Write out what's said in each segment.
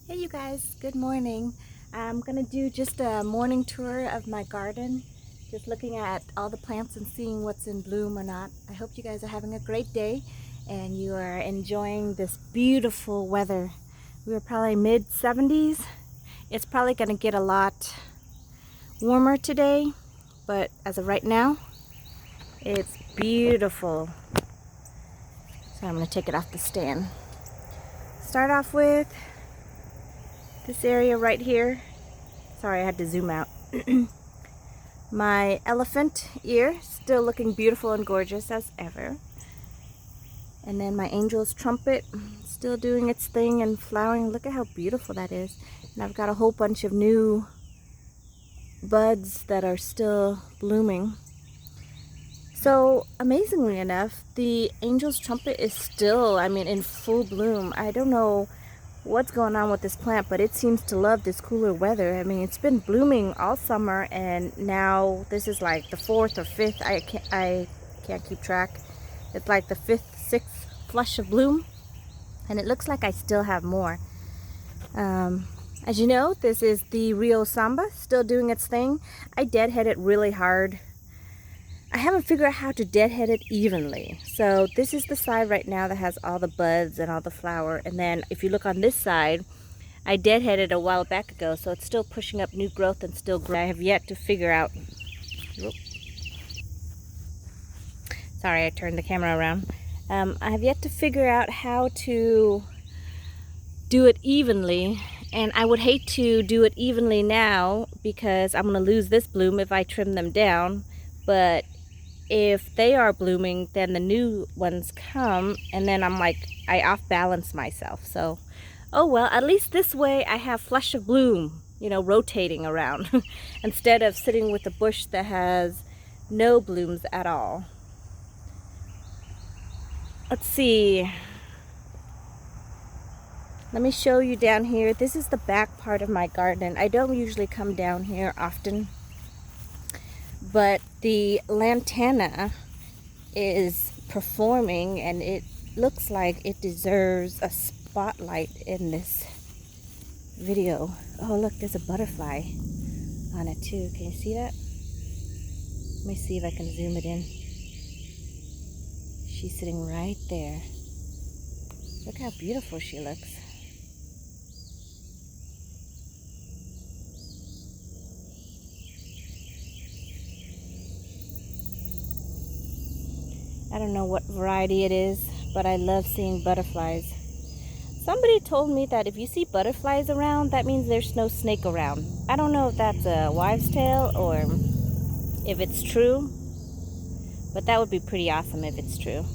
Hey you guys, good morning. I'm gonna do just a morning tour of my garden, just looking at all the plants and seeing what's in bloom or not. I hope you guys are having a great day and you are enjoying this beautiful weather. We were probably mid 70s. It's probably gonna get a lot warmer today, but as of right now, it's beautiful. So I'm gonna take it off the stand. Start off with this area right here. Sorry, I had to zoom out. My elephant ear, still looking beautiful and gorgeous as ever. And then my angel's trumpet, still doing its thing and flowering. Look at how beautiful that is. And I've got a whole bunch of new buds that are still blooming. So amazingly enough, the angel's trumpet is still, in full bloom. I don't know what's going on with this plant, but it seems to love this cooler weather. It's been blooming all summer, and now this is like the fourth or fifth. I can't keep track. It's like the fifth, sixth flush of bloom, and it looks like I still have more. As you know, this is the Rio Samba, still doing its thing. I deadhead it really hard. I haven't figured out how to deadhead it evenly. So this is the side right now that has all the buds and all the flower. And then if you look on this side, I deadheaded a while back ago, so it's still pushing up new growth and still growing. I have yet to figure out... Sorry, I turned the camera around. I have yet to figure out how to do it evenly. And I would hate to do it evenly now because I'm going to lose this bloom if I trim them down. But if they are blooming, then the new ones come, and then I'm like, I off balance myself. So, oh well, at least this way I have flush of bloom, rotating around instead of sitting with a bush that has no blooms at all. Let's see. Let me show you down here. This is the back part of my garden. I don't usually come down here often, but the Lantana is performing, and it looks like it deserves a spotlight in this video. Oh look, there's a butterfly on it too. Can you see that? Let me see if I can zoom it in. She's sitting right there. Look how beautiful she looks. I don't know what variety it is, but I love seeing butterflies. Somebody told me that if you see butterflies around, that means there's no snake around. I don't know if that's a wives' tale or if it's true, but that would be pretty awesome if it's true.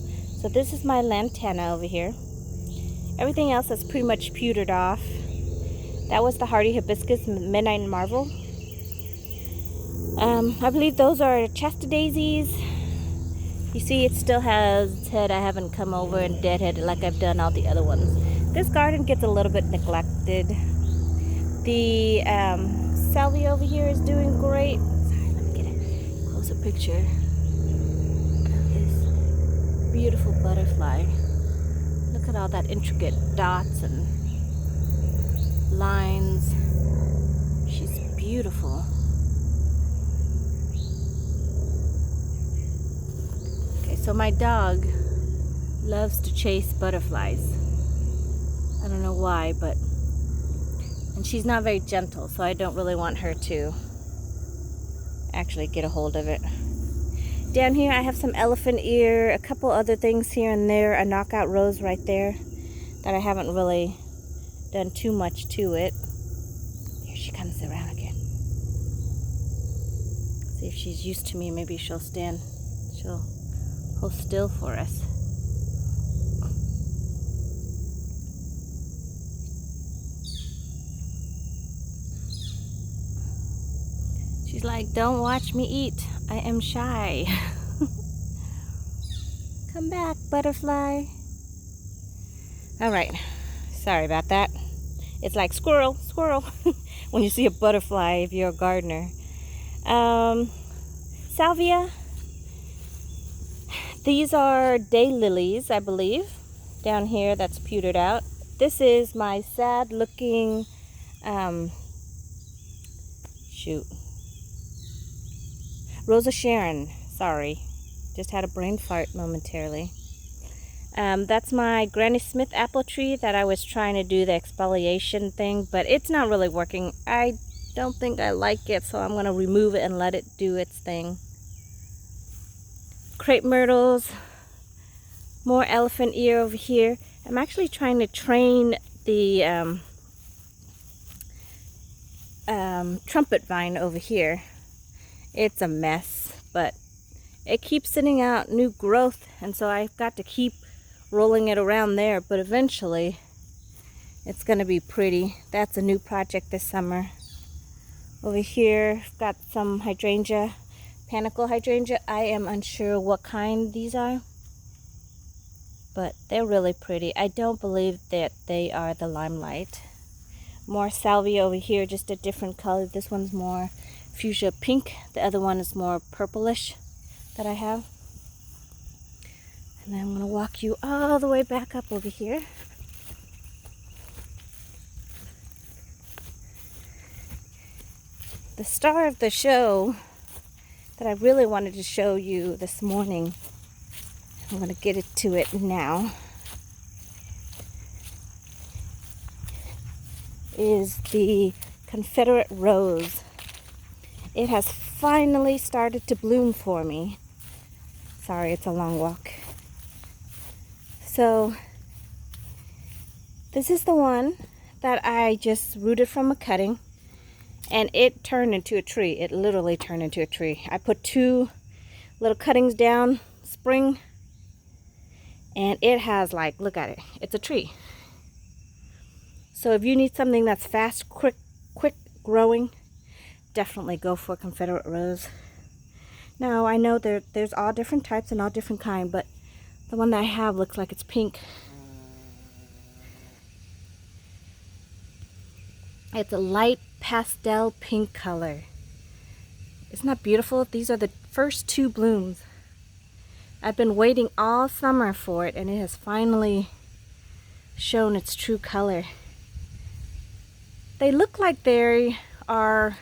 So this is my Lantana over here. Everything else is pretty much pewtered off. That was the hardy hibiscus, midnight marvel. I believe those are Chesta daisies. You see, it still has its head. I haven't come over and deadheaded like I've done all the other ones. This garden gets a little bit neglected. The Salvia over here is doing great. Sorry, let me get a closer picture of this beautiful butterfly. Look at all that intricate dots and lines. She's beautiful. So my dog loves to chase butterflies. I don't know why, and she's not very gentle, so I don't really want her to actually get a hold of it. Down here I have some elephant ear, a couple other things here and there, a knockout rose right there that I haven't really done too much to it. Here she comes around again. See if she's used to me, maybe she'll hold still for us. She's like, don't watch me eat. I am shy. Come back, butterfly. All right. Sorry about that. It's like squirrel, squirrel when you see a butterfly if you're a gardener. Salvia. These are daylilies, I believe. Down here, that's pewtered out. this is my sad looking, Rosa Sharon. Sorry, just had a brain fart momentarily. That's my Granny Smith apple tree that I was trying to do the exfoliation thing, but it's not really working. I don't think I like it, so I'm going to remove it and let it do its thing. Crepe myrtles, more elephant ear over here. I'm actually trying to train the trumpet vine over here. It's a mess, but it keeps sending out new growth, and so I've got to keep rolling it around there, but eventually it's going to be pretty. That's a new project this summer. Over here, I've got some hydrangea, Panicle hydrangea. I am unsure what kind these are, but they're really pretty. I don't believe that they are the limelight. More salvia over here, just a different color. This one's more fuchsia pink. The other one is more purplish that I have. And then I'm going to walk you all the way back up over here. The star of the show that I really wanted to show you this morning, I'm going to get it to it now, is the Confederate rose. It has finally started to bloom for me. Sorry, it's a long walk. So this is the one that I just rooted from a cutting, and it turned into a tree. It literally turned into a tree. I put 2 little cuttings down spring, and it has, like, look at it, it's a tree. So if you need something that's fast, quick growing, definitely go for Confederate rose. Now I know there's all different types and all different kind, but the one that I have looks like it's pink. It's a light pastel pink color. Isn't that beautiful? These are the first 2 blooms. I've been waiting all summer for it, and it has finally shown its true color. They look like they are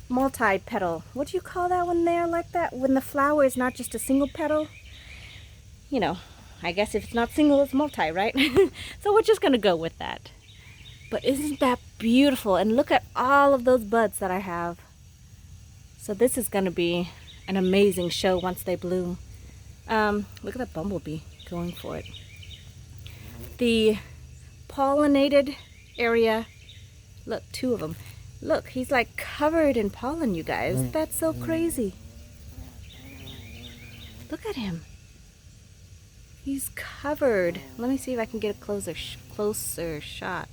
multi-petal. What do you call that when they're like that? When the flower is not just a single petal? You know, I guess if it's not single, it's multi, right? So we're just gonna go with that. But isn't that beautiful? And look at all of those buds that I have. So this is gonna be an amazing show once they bloom. Look at that bumblebee going for it. The pollinated area, look, 2 of them. Look, he's like covered in pollen, you guys. That's so crazy. Look at him. He's covered. Let me see if I can get a closer shot.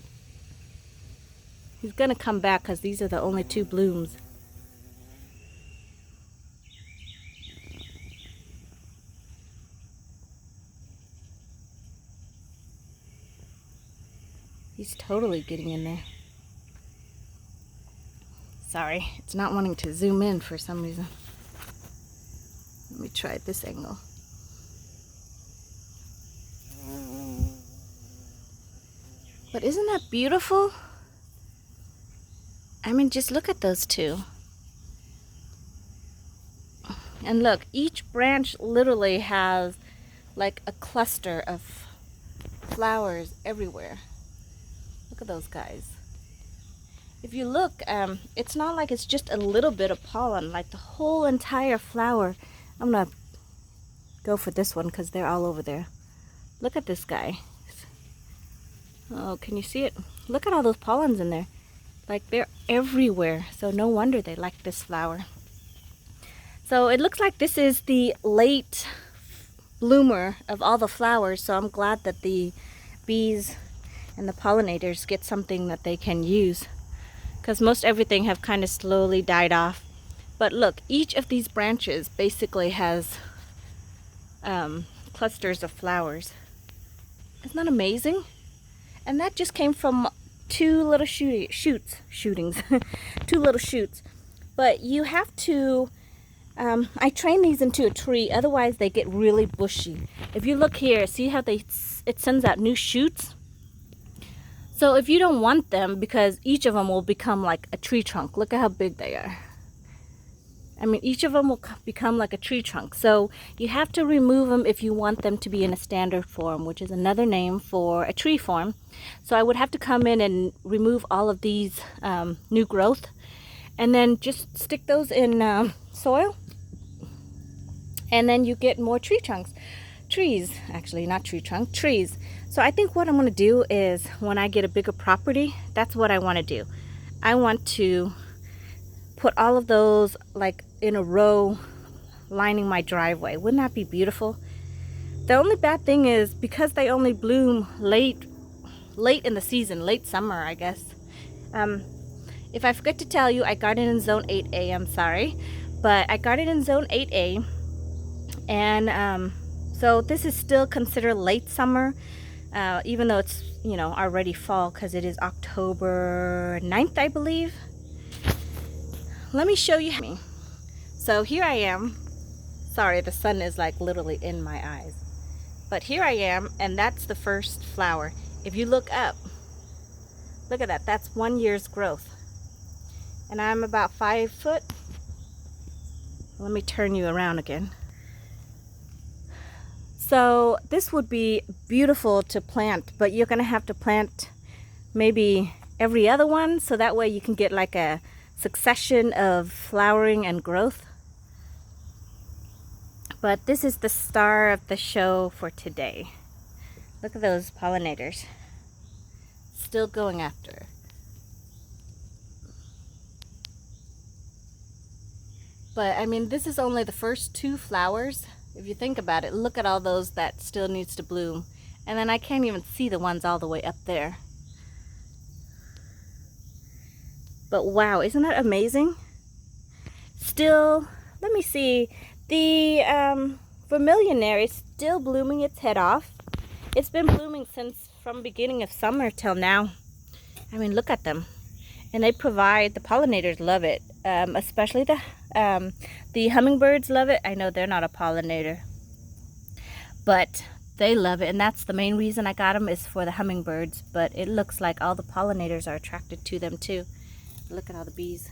He's gonna come back because these are the only 2 blooms. He's totally getting in there. Sorry, it's not wanting to zoom in for some reason. Let me try this angle. But isn't that beautiful? I mean, just look at those 2. And look, each branch literally has like a cluster of flowers everywhere. Look at those guys. If you look, it's not like it's just a little bit of pollen, like the whole entire flower. I'm gonna go for this one because they're all over there. Look at this guy. Oh, can you see it? Look at all those pollens in there. Like, they're everywhere. So no wonder they like this flower. So it looks like this is the late bloomer of all the flowers. So I'm glad that the bees and the pollinators get something that they can use, because most everything have kind of slowly died off. But look, each of these branches basically has clusters of flowers. Isn't that amazing? And that just came from 2 little shootings. 2 little shoots. But you have to I train these into a tree, otherwise they get really bushy. If you look here, see how it sends out new shoots? So if you don't want them, because each of them will become like a tree trunk. Look at how big they are. I mean, each of them will become like a tree trunk. So you have to remove them if you want them to be in a standard form, which is another name for a tree form. So I would have to come in and remove all of these new growth, and then just stick those in soil, and then you get more tree trunks. Trees, actually, not tree trunk, trees. So I think what I'm going to do is, when I get a bigger property, that's what I want to do. I want to put all of those like in a row lining my driveway. Wouldn't that be beautiful? The only bad thing is, because they only bloom late in the season, late summer, I guess. If I forget to tell you, I garden in zone 8A, I'm sorry, but I garden in zone 8A, and so this is still considered late summer, even though it's, you know, already fall, because it is October 9th, I believe. Let me show you. So here I am. Sorry, the sun is like literally in my eyes. But here I am, and that's the first flower. If you look up, look at that. That's 1 year's growth. And I'm about 5 foot. Let me turn you around again. So this would be beautiful to plant, but you're going to have to plant maybe every other one, so that way you can get like a succession of flowering and growth. But this is the star of the show for today. Look at those pollinators. Still going after. But I mean, this is only the first 2 flowers. If you think about it, look at all those that still needs to bloom. And then I can't even see the ones all the way up there. But wow, isn't that amazing? Still, let me see. The Vermillionaire is still blooming its head off. It's been blooming since from beginning of summer till now. I mean, look at them. And they provide, the pollinators love it. Especially the hummingbirds love it. I know they're not a pollinator, but they love it. And that's the main reason I got them, is for the hummingbirds. But it looks like all the pollinators are attracted to them too. Look at all the bees.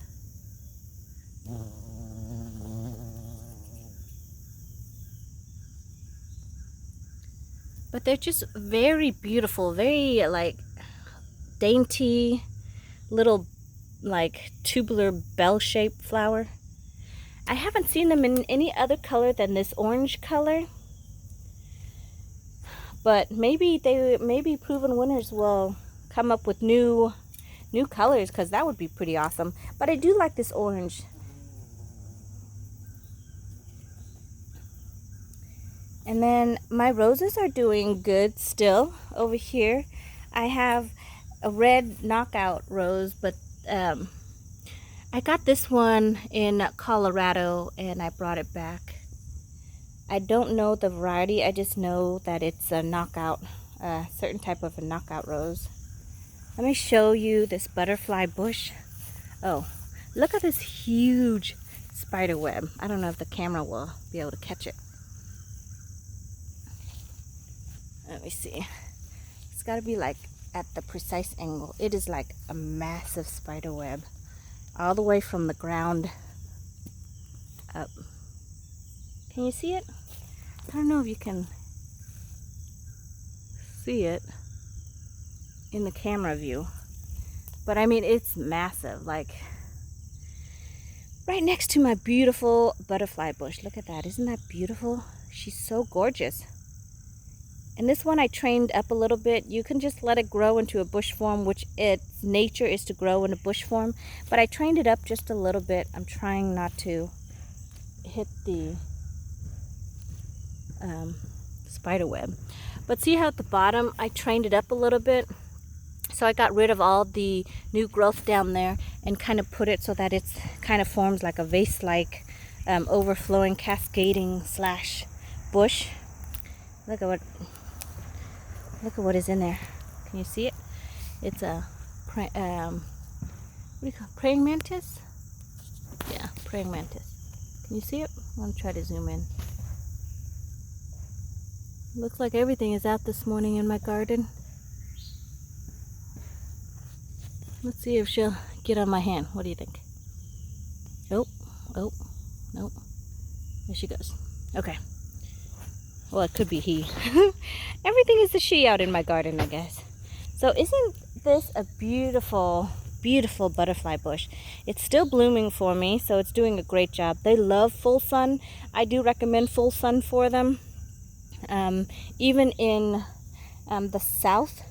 But they're just very beautiful, very like dainty little like tubular bell-shaped flower. I haven't seen them in any other color than this orange color, but maybe proven winners will come up with new colors, because that would be pretty awesome. But I do like this orange. And then my roses are doing good still. Over here I have a red knockout rose, but I got this one in Colorado and I brought it back. I don't know the variety, I just know that it's a knockout, a certain type of a knockout rose. Let me show you this butterfly bush. Oh, look at this huge spider web. I don't know if the camera will be able to catch it. Let me see. It's got to be like at the precise angle. It is like a massive spider web, all the way from the ground up. Can you see it? I don't know if you can see it in the camera view, but I mean, it's massive, like right next to my beautiful butterfly bush. Look at that. Isn't that beautiful? She's so gorgeous. And this one I trained up a little bit. You can just let it grow into a bush form, which its nature is to grow in a bush form. But I trained it up just a little bit. I'm trying not to hit the spider web. But see how at the bottom I trained it up a little bit? So I got rid of all the new growth down there and kind of put it so that it's kind of forms like a vase-like overflowing, cascading slash bush. Look at what is in there. Can you see it? It's a what do you call it? Praying mantis? Yeah, praying mantis. You see it? I want to try to zoom in. Looks like everything is out this morning in my garden. Let's see if she'll get on my hand. What do you think? Oh, nope. There she goes. Okay. Well, it could be he. Everything is a she out in my garden, I guess. So isn't this a beautiful, beautiful butterfly bush? It's still blooming for me, so it's doing a great job. They love full sun. I do recommend full sun for them. Even in the south,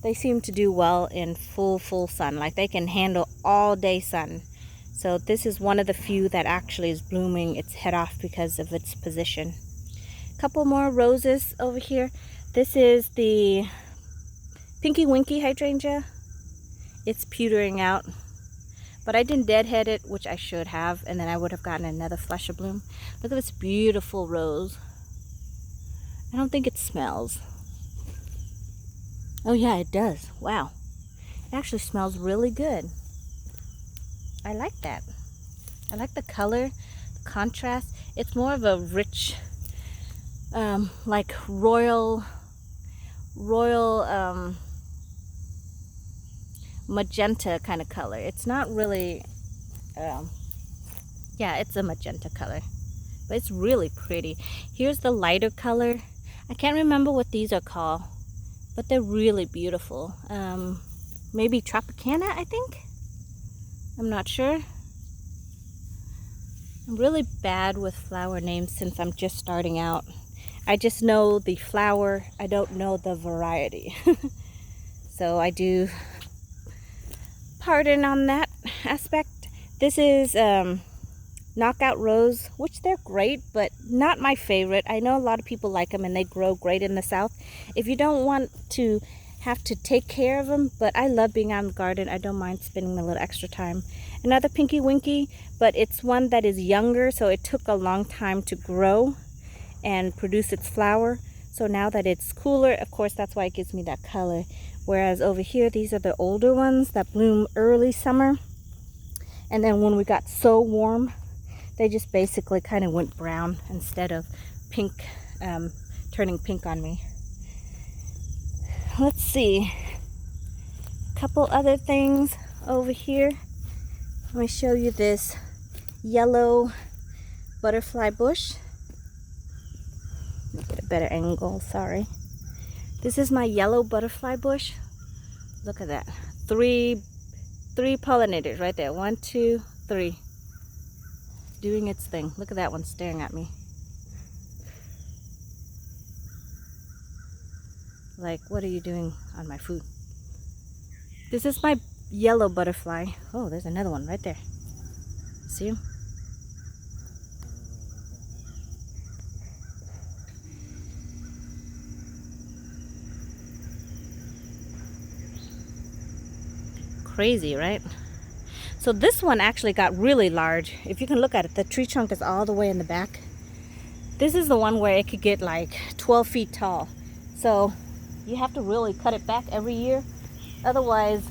they seem to do well in full sun. Like they can handle all day sun. So this is one of the few that actually is blooming its head off because of its position. Couple more roses over here. This is the Pinky Winky Hydrangea. It's petering out, but I didn't deadhead it, which I should have, and then I would have gotten another flush of bloom. Look at this beautiful rose. I don't think it smells. Oh yeah, it does. Wow. It actually smells really good. I like that. I like the color, the contrast. It's more of a rich, like royal magenta kind of color. It's not really, yeah, it's a magenta color, but it's really pretty. Here's the lighter color. I can't remember what these are called, but they're really beautiful. Maybe Tropicana, I think. I'm not sure. I'm really bad with flower names since I'm just starting out. I just know the flower, I don't know the variety. So I do pardon on that aspect. This is Knockout Rose, which they're great, but not my favorite. I know a lot of people like them and they grow great in the south. If you don't want to have to take care of them, but I love being out in the garden. I don't mind spending a little extra time. Another Pinky Winky, but it's one that is younger, so it took a long time to grow and produce its flower. So now that it's cooler, of course, that's why it gives me that color. Whereas over here, these are the older ones that bloom early summer. And then when we got so warm, they just basically kind of went brown instead of pink, turning pink on me. Let's see. A couple other things over here. Let me show you this yellow butterfly bush. Let me get a better angle, sorry. This is my yellow butterfly bush. Look at that. Three pollinators right there. 1, 2, 3. Doing its thing. Look at that one staring at me. Like, what are you doing on my food? This is my yellow butterfly. Oh, there's another one right there. See him? Crazy, right? So this one actually got really large. If you can look at it, the tree trunk is all the way in the back. This is the one where it could get like 12 feet tall. So you have to really cut it back every year. Otherwise,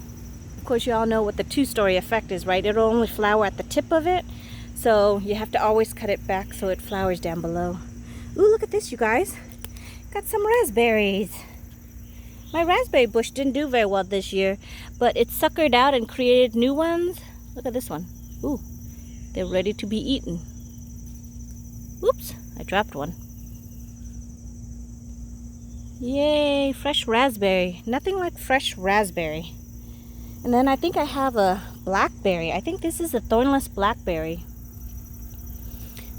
of course, you all know what the two-story effect is, right? It'll only flower at the tip of it. So you have to always cut it back so it flowers down below. Ooh, look at this, you guys. Got some raspberries. My raspberry bush didn't do very well this year, but it suckered out and created new ones. Look at this one. Ooh, they're ready to be eaten. Oops, I dropped one. Yay, fresh raspberry. Nothing like fresh raspberry. And then I think I have a blackberry. I think this is a thornless blackberry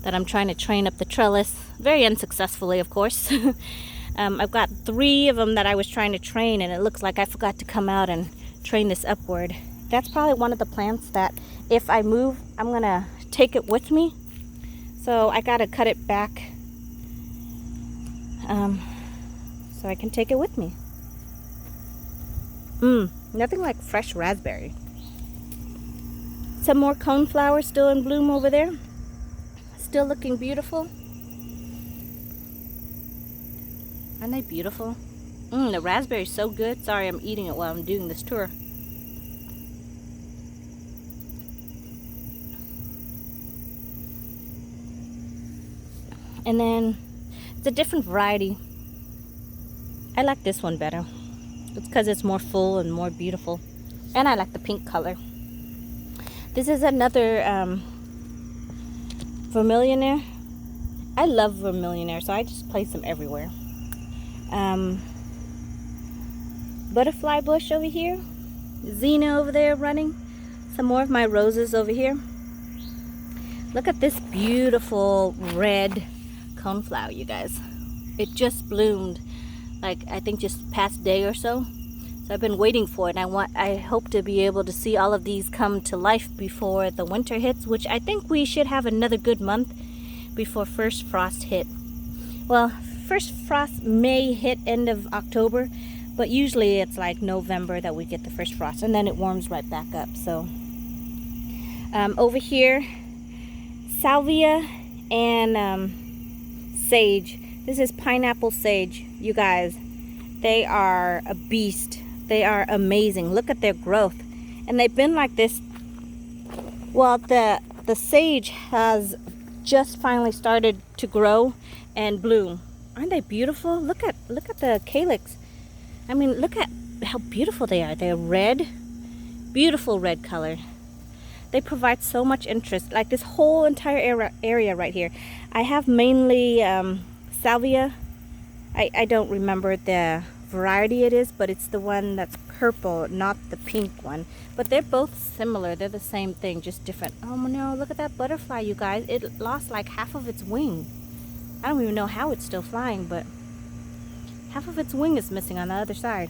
that I'm trying to train up the trellis. Very unsuccessfully, of course. I've got 3 of them that I was trying to train, and it looks like I forgot to come out and train this upward. That's probably one of the plants that if I move, I'm going to take it with me. So I got to cut it back so I can take it with me. Nothing like fresh raspberry. Some more coneflowers still in bloom over there. Still looking beautiful. Aren't they beautiful? The raspberry's so good. Sorry, I'm eating it while I'm doing this tour. And then it's a different variety. I like this one better. It's because it's more full and more beautiful. And I like the pink color. This is another Vermillionaire. I love Vermillionaire, so I just place them everywhere. Butterfly bush over here. Xena over there running. Some more of my roses over here. Look at this beautiful red coneflower, you guys. It just bloomed, like I think just past day or so. So I've been waiting for it, and I hope to be able to see all of these come to life before the winter hits, which I think we should have another good month before first frost hit. Well, first frost may hit end of October, but usually it's like November that we get the first frost, and then it warms right back up. So over here, Salvia and Sage. This is pineapple sage, you guys. They are a beast. They are amazing. Look at their growth. And they've been like this. Well, the sage has just finally started to grow and bloom. Aren't they beautiful? Look at the calyx. I mean, look at how beautiful they are. They're red, beautiful red color. They provide so much interest. Like this whole entire area right here. I have mainly Salvia. I don't remember the variety it is, but it's the one that's purple, not the pink one. But they're both similar. They're the same thing, just different. Oh no, look at that butterfly, you guys. It lost like half of its wing. I don't even know how it's still flying, but half of its wing is missing on the other side.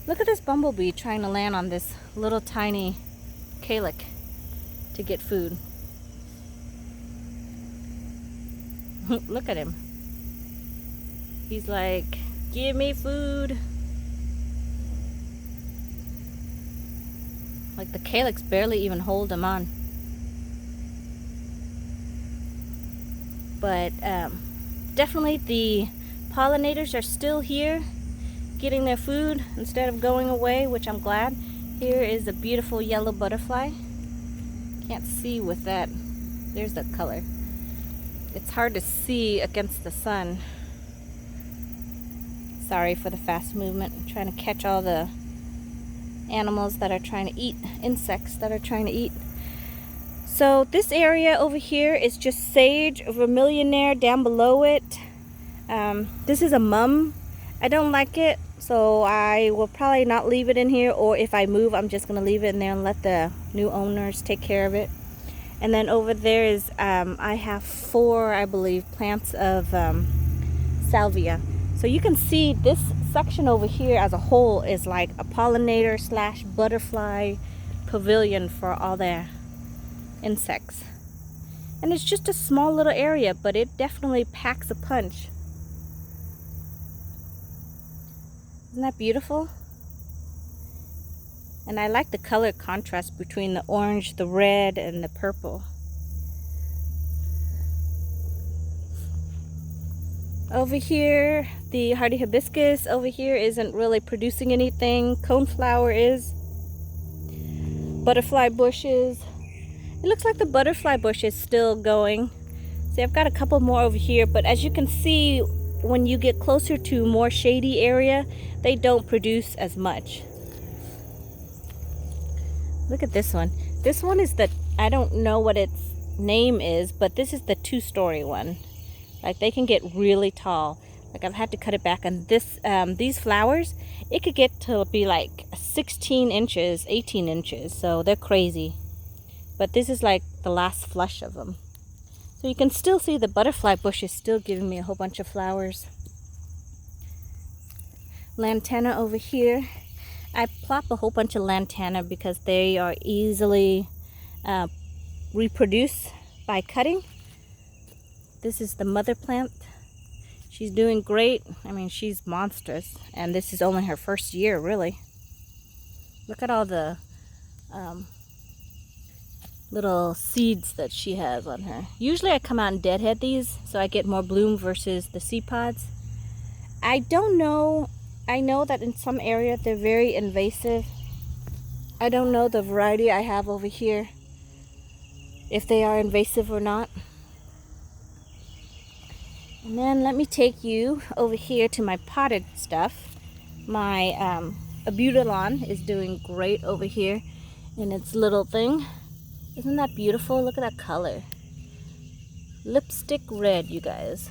Look at this bumblebee trying to land on this little tiny calyx to get food. Look at him. He's like, give me food. Like the calyx barely even hold him on. But definitely the pollinators are still here getting their food instead of going away, which I'm glad. Here is a beautiful yellow butterfly. Can't see with that. There's the color. It's hard to see against the sun. Sorry for the fast movement. I'm trying to catch all the animals that are trying to eat, insects that are trying to eat. So this area over here is just sage, Vermillionaire down below it. This is a mum. I don't like it, so I will probably not leave it in here, or if I move, I'm just going to leave it in there and let the new owners take care of it. And then over there is, I have 4, I believe, plants of Salvia. So you can see this section over here as a whole is like a pollinator / butterfly pavilion for all their insects. And it's just a small little area, but it definitely packs a punch. Isn't that beautiful? And I like the color contrast between the orange, the red, and the purple. Over here, the hardy hibiscus over here isn't really producing anything. Coneflower is. Butterfly bushes. It looks like the butterfly bush is still going. See, I've got a couple more over here, but as you can see, when you get closer to more shady area, they don't produce as much. Look at this one. This one is the, I don't know what its name is, but this is the 2-story one. Like they can get really tall. Like I've had to cut it back, and this these flowers, it could get to be like 16 inches, 18 inches. So they're crazy. But this is like the last flush of them. So you can still see the butterfly bush is still giving me a whole bunch of flowers. Lantana over here. I plop a whole bunch of lantana because they are easily reproduced by cutting. This is the mother plant. She's doing great. I mean, she's monstrous. And this is only her first year, really. Look at all the little seeds that she has on her. Usually I come out and deadhead these so I get more bloom versus the seed pods. I don't know. I know that in some areas they're very invasive. I don't know the variety I have over here, if they are invasive or not. And then let me take you over here to my potted stuff. My Abutilon is doing great over here in its little thing. Isn't that beautiful? Look at that color. Lipstick red, you guys.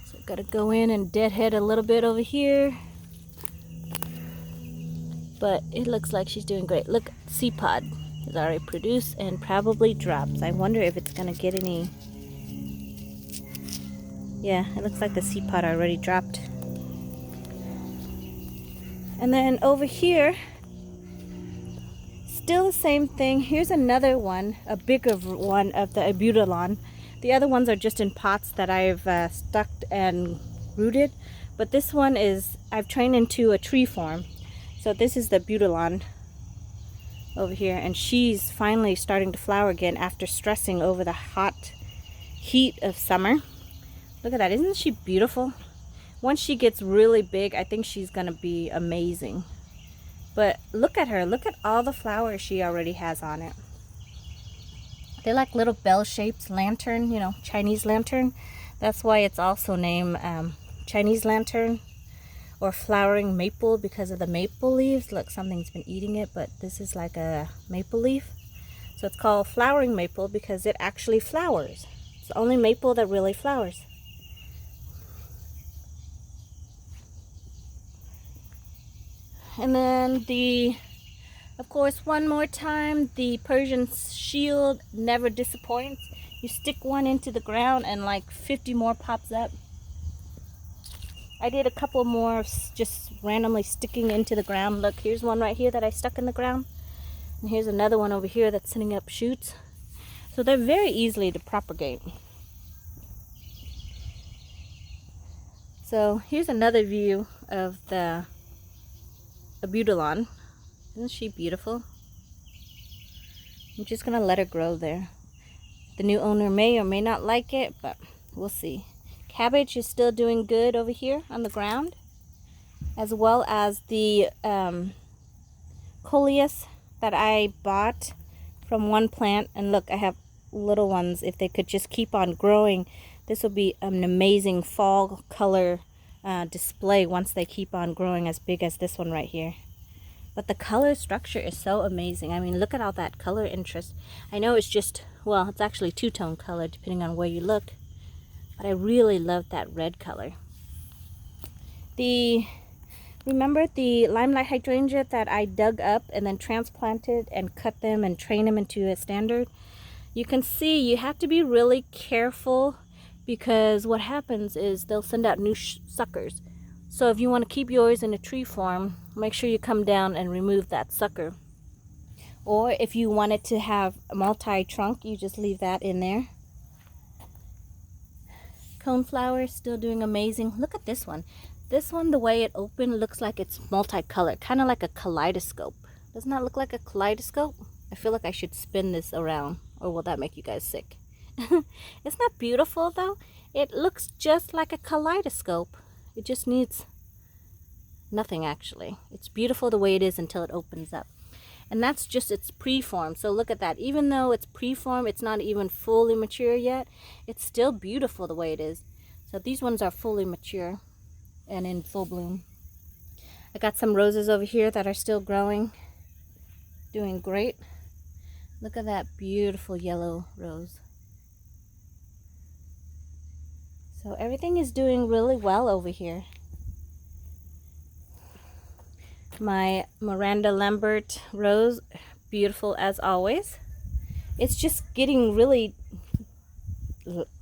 So I've got to go in and deadhead a little bit over here. But it looks like she's doing great. Look, seed pod is already produced and probably drops. I wonder if it's going to get any. Yeah, it looks like the seed pod already dropped. And then over here, still the same thing. Here's another one, a bigger one of the Abutilon. The other ones are just in pots that I've stuck and rooted. But this one is, I've trained into a tree form. So this is the Abutilon over here. And she's finally starting to flower again after stressing over the hot heat of summer. Look at that. Isn't she beautiful? Once she gets really big, I think she's going to be amazing. But look at her. Look at all the flowers she already has on it. They're like little bell-shaped lantern, you know, Chinese lantern. That's why it's also named Chinese lantern or flowering maple, because of the maple leaves. Look, something's been eating it, but this is like a maple leaf. So it's called flowering maple because it actually flowers. It's the only maple that really flowers. And then of course, one more time, the Persian shield never disappoints. You stick one into the ground and like 50 more pops up. I did a couple more of just randomly sticking into the ground. Look, here's one right here that I stuck in the ground. And here's another one over here that's sending up shoots. So they're very easily to propagate. So here's another view of the Abutilon. Isn't she beautiful? I'm just gonna let her grow there. The new owner may or may not like it, but we'll see. Cabbage is still doing good over here on the ground, as well as the coleus that I bought from one plant. And look, I have little ones. If they could just keep on growing, this will be an amazing fall color display once they keep on growing as big as this one right here. But the color structure is so amazing. I mean, look at all that color interest. I know it's just, well, it's actually two-tone color depending on where you look. But I really love that red color. Remember the limelight hydrangea that I dug up and then transplanted and cut them and train them into a standard? You can see you have to be really careful, because what happens is they'll send out new suckers. So if you want to keep yours in a tree form, make sure you come down and remove that sucker. Or if you want it to have a multi-trunk, you just leave that in there. Coneflower still doing amazing. Look at this one. This one, the way it opened, looks like it's multicolored, kind of like a kaleidoscope. Doesn't that look like a kaleidoscope? I feel like I should spin this around, or will that make you guys sick? Isn't that beautiful though? It looks just like a kaleidoscope. It just needs nothing actually. It's beautiful the way it is until it opens up. And that's just its preform. So look at that. Even though it's preform, it's not even fully mature yet. It's still beautiful the way it is. So these ones are fully mature and in full bloom. I got some roses over here that are still growing. Doing great. Look at that beautiful yellow rose. So everything is doing really well over here. My Miranda Lambert rose, beautiful as always. It's just getting really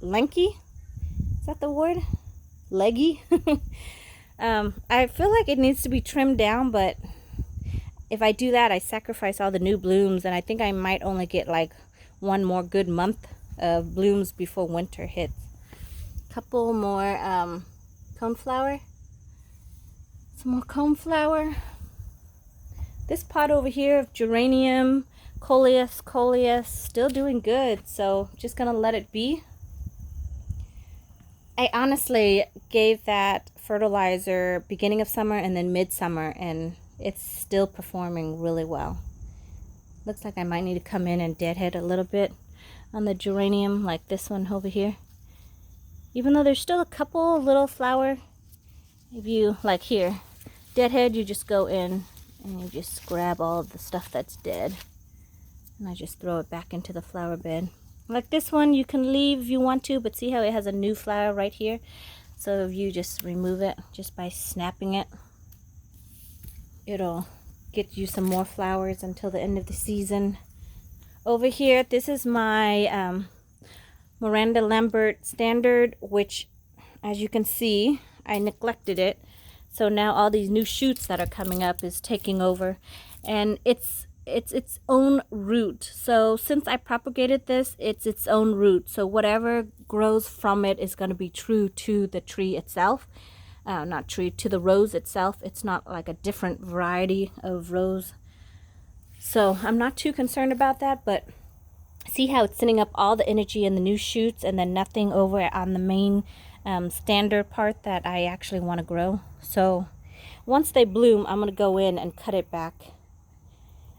lanky. Is that the word? Leggy. I feel like it needs to be trimmed down, but if I do that, I sacrifice all the new blooms, and I think I might only get like one more good month of blooms before winter hits. Couple more coneflower. Some more coneflower. This pot over here of geranium, coleus, still doing good. So just gonna let it be. I honestly gave that fertilizer beginning of summer and then midsummer, and it's still performing really well. Looks like I might need to come in and deadhead a little bit on the geranium, like this one over here. Even though there's still a couple little flower, if you, like here, deadhead, you just go in and you just grab all of the stuff that's dead. And I just throw it back into the flower bed. Like this one, you can leave if you want to, but see how it has a new flower right here? So if you just remove it just by snapping it, it'll get you some more flowers until the end of the season. Over here, this is my Miranda Lambert standard, which, as you can see, I neglected it. So now all these new shoots that are coming up is taking over, and it's its own root. So since I propagated this, it's its own root. So whatever grows from it is going to be true to the tree itself. Not true to the rose itself. It's not like a different variety of rose. So I'm not too concerned about that, but see how it's sending up all the energy in the new shoots and then nothing over on the main standard part that I actually want to grow. So once they bloom, I'm going to go in and cut it back.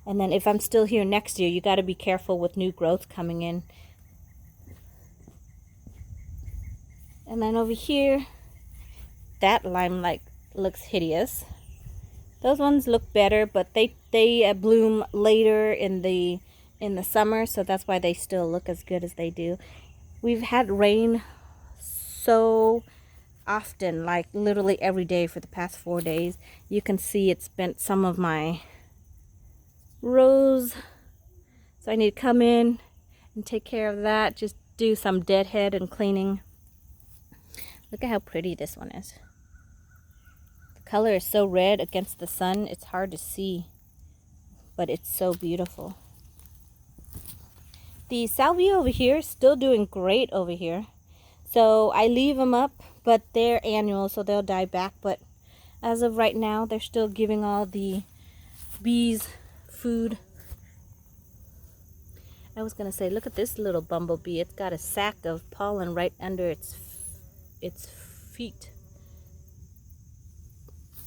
And then if I'm still here next year, you got to be careful with new growth coming in. And then over here, that limelight looks hideous. Those ones look better, but they bloom later in the summer, so that's why they still look as good as they do. We've had rain so often, like literally every day for the past 4 days. You can see it's bent some of my rose, so I need to come in and take care of that. Just do some deadhead and cleaning. Look at how pretty this one is. The color is so red against the sun, it's hard to see, but it's so beautiful. The salvia over here is still doing great over here. So I leave them up, but they're annual, so they'll die back. But as of right now, they're still giving all the bees food. I was gonna say, look at this little bumblebee. It's got a sack of pollen right under its feet.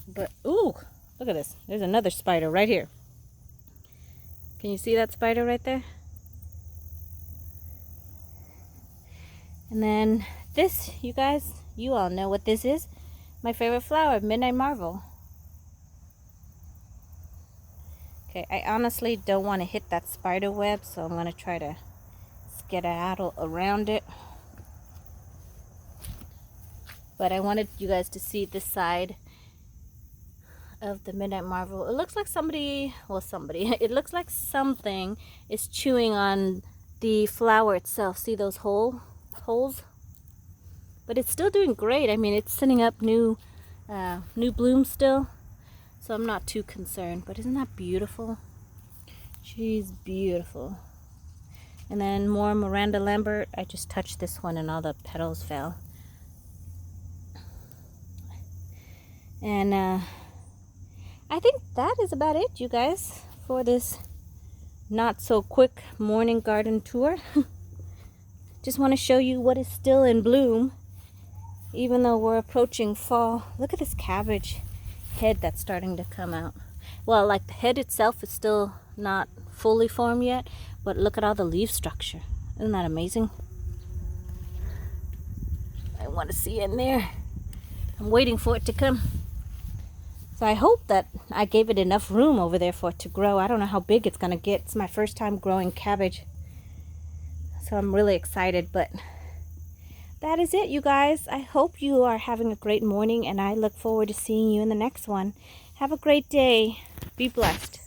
But ooh, look at this. There's another spider right here. Can you see that spider right there? And then this, you guys, you all know what this is. My favorite flower, Midnight Marvel. Okay, I honestly don't want to hit that spider web, so I'm going to try to skedaddle around it. But I wanted you guys to see this side of the Midnight Marvel. It looks like it looks like something is chewing on the flower itself. See those holes? But it's still doing great. I mean, it's sending up new blooms still, so I'm not too concerned. But isn't that beautiful? She's beautiful. And then more Miranda Lambert. I just touched this one and all the petals fell. And I think that is about it, you guys, for this not so quick morning garden tour. Just want to show you what is still in bloom, even though we're approaching fall. Look at this cabbage head that's starting to come out. Well, like the head itself is still not fully formed yet, but look at all the leaf structure. Isn't that amazing? I want to see in there. I'm waiting for it to come. So I hope that I gave it enough room over there for it to grow. I don't know how big it's going to get. It's my first time growing cabbage. So I'm really excited, but that is it, you guys. I hope you are having a great morning, and I look forward to seeing you in the next one. Have a great day. Be blessed.